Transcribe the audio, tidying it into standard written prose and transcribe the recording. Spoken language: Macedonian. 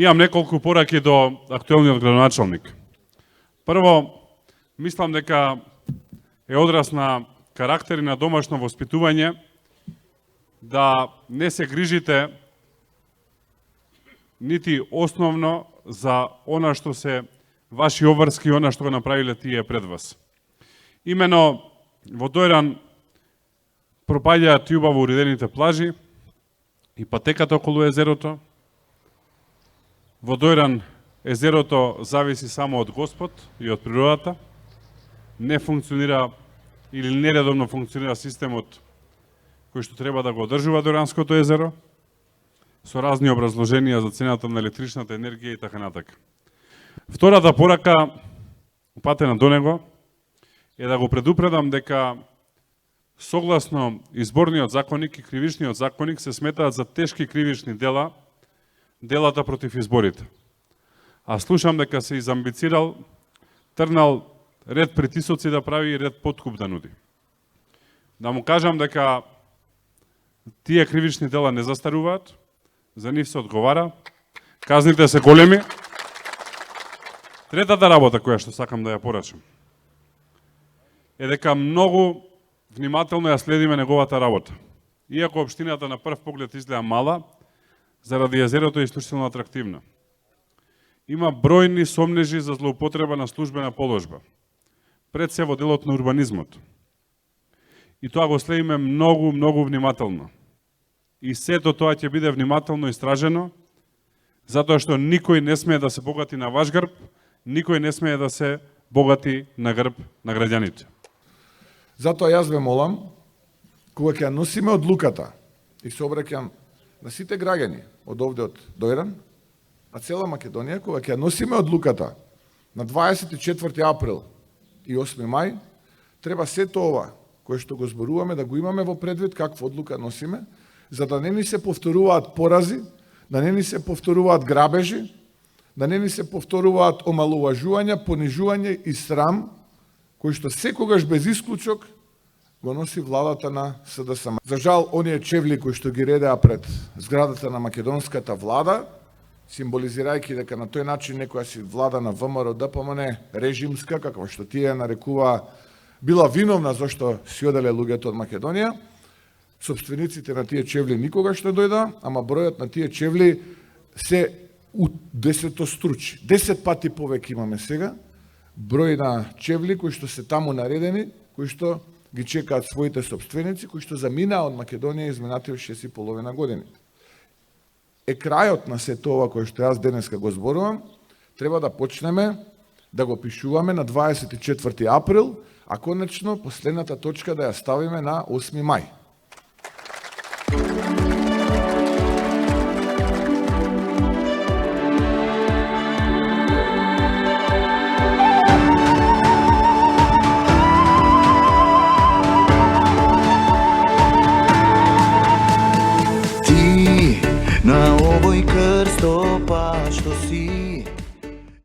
Имам неколку пораки до актуелниот градоначалник. Прво, мислам дека е одраз на карактер и на домашно воспитување да не се грижите нити основно за она што се ваши обврски, она што го направиле тие пред вас. Имено во Дојран пропаѓаат и убаво уредените плажи и патеката околу езерото. Во Дојран езерото зависи само од Господ и од природата. Не функционира или нередовно функционира системот кој што треба да го одржува Дојранското езеро, со разни образложенија за цената на електричната енергија и така натака. Втората порака, упатена до него, е да го предупредам дека согласно изборниот законник и кривичниот законник се сметаат за тешки кривични дела делата против изборите. А слушам дека се изамбицирал, трнал ред притисоци да прави и ред подкуп да нуди. Да му кажам дека тие кривични дела не застаруваат, за нив се одговара, казните се големи. Третата работа која што сакам да ја порачам е дека многу внимателно ја следиме неговата работа. Иако општината на прв поглед изгледа мала, заради езерото е исклучително атрактивна. Има бројни сомнежи за злоупотреба на службена положба, пред се во делот на урбанизмот. И тоа го следиме многу внимателно. И сето тоа ќе биде внимателно истражено, затоа што никој не смее да се богати на ваш грб, никој не смее да се богати на грб на граѓаните. Затоа јас ве молам, кога ќе носиме одлуката, и се обраќам на сите граѓани од овде од Дојран, на цела Македонија, кога ќе носиме одлуката на 24 април и 8 мај, треба сето ова кое што го зборуваме да го имаме во предвид каква одлука носиме, за да не ни се повторуваат порази, да не ни се повторуваат грабежи, да не ни се повторуваат омалуважувања, понижување и срам, кој што секогаш без исклучок го носи владата на СДСМ. За жал, оние чевли кои што ги редеа пред зградата на македонската влада, символизирајќи дека на тој начин некоја си влада на ВМРО ДПМН режимска, каква што тие нарекува, била виновна зашто си оделе луѓето од Македонија. Собствениците на тие чевли никогаш не дојда, ама бројот на тие чевли се десетостручи. 10 пати повеќе имаме сега број на чевли кои што се таму наредени, кои што ги чекаат своите собственици, кои што заминаа од Македонија изминатиот 6,5 години. Е крајот на сето ова кое што јас денеска го зборувам, треба да почнеме да го пишуваме на 24 април, а конечно последната точка да ја ставиме на 8 мај. Ти на овој крстопат што си